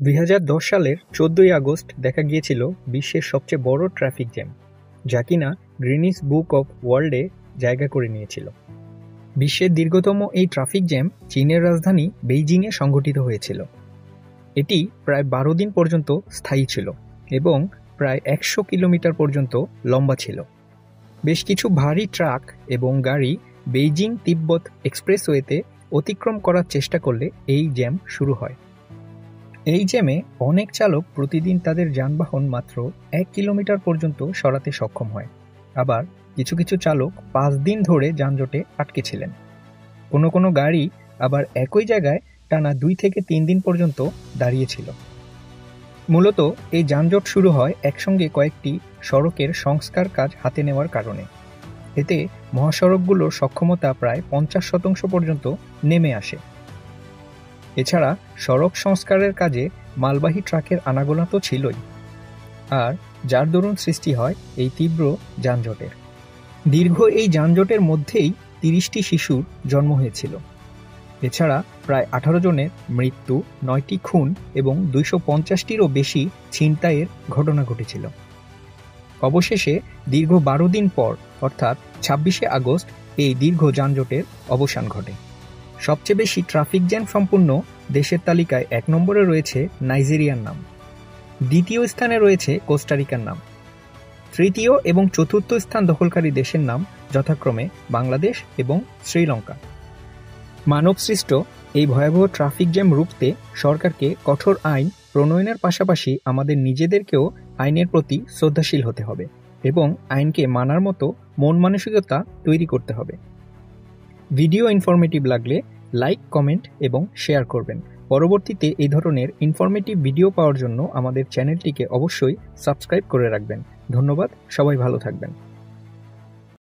২০১০ সালের ১৪ই আগস্ট দেখা গিয়েছিল বিশ্বের সবচেয়ে বড় ট্রাফিক জ্যাম, যা কিনা গ্রিনিস বুক অব ওয়ার্ল্ডে জায়গা করে নিয়েছিল। বিশ্বের দীর্ঘতম এই ট্রাফিক জ্যাম চীনের রাজধানী বেইজিংয়ে সংঘটিত হয়েছিল। এটি প্রায় ১২ দিন পর্যন্ত স্থায়ী ছিল এবং প্রায় ১০০ কিলোমিটার পর্যন্ত লম্বা ছিল। বেশ কিছু ভারী ট্রাক এবং গাড়ি বেইজিং তিব্বত এক্সপ্রেসওয়েতে অতিক্রম করার চেষ্টা করলে এই জ্যাম শুরু হয়। এই জ্যামে অনেক চালক প্রতিদিন তাদের যানবাহন মাত্র ১ কিলোমিটার পর্যন্ত সরাতে সক্ষম হয়, আবার কিছু কিছু চালক ৫ দিন ধরে যানজটে আটকে ছিলেন। কোনো কোনো গাড়ি আবার একই জায়গায় টানা ২ থেকে ৩ দিন পর্যন্ত দাঁড়িয়েছিল। মূলত এই যানজট শুরু হয় একসঙ্গে কয়েকটি সড়কের সংস্কার কাজ হাতে নেওয়ার কারণে। এতে মহাসড়কগুলোর সক্ষমতা প্রায় ৫০% পর্যন্ত নেমে আসে। এছাড়া সড়ক সংস্কারের কাজে মালবাহী ট্রাকের আনাগোনা তো ছিলই, আর যার দরুন সৃষ্টি হয় এই তীব্র যানজটের। দীর্ঘ এই যানজটের মধ্যেই ৩০টি শিশুর জন্ম হয়েছিল। এছাড়া প্রায় ১৮ জনের মৃত্যু, ৯টি খুন এবং ২৫০টিরও বেশি ছিনতাইয়ের ঘটনা ঘটেছিল। অবশেষে দীর্ঘ ১২ দিন পর অর্থাৎ ২৬শে আগস্ট এই দীর্ঘ যানজটের অবসান ঘটে। সবচেয়ে বেশি ট্রাফিক জ্যাম সম্পূর্ণ দেশের তালিকায় ১ নম্বরে রয়েছে নাইজেরিয়ার নাম, দ্বিতীয় স্থানে রয়েছে কোস্টারিকার নাম, তৃতীয় এবং চতুর্থ স্থান দখলকারী দেশের নাম যথাক্রমে বাংলাদেশ এবং শ্রীলঙ্কা। মানবসৃষ্ট এই ভয়াবহ ট্রাফিক জ্যাম রুখতে সরকারকে কঠোর আইন প্রণয়নের পাশাপাশি আমাদের নিজেদেরকেও আইনের প্রতি শ্রদ্ধাশীল হতে হবে এবং আইনকে মানার মতো মন মানসিকতা তৈরি করতে হবে। ভিডিও ইনফরমেটিভ লাগলে লাইক, কমেন্ট এবং শেয়ার করবেন। পরবর্তীতে এই ধরনের ইনফরমেটিভ ভিডিও পাওয়ার জন্য আমাদের চ্যানেলটিকে অবশ্যই সাবস্ক্রাইব করে রাখবেন। ধন্যবাদ, সবাই ভালো থাকবেন।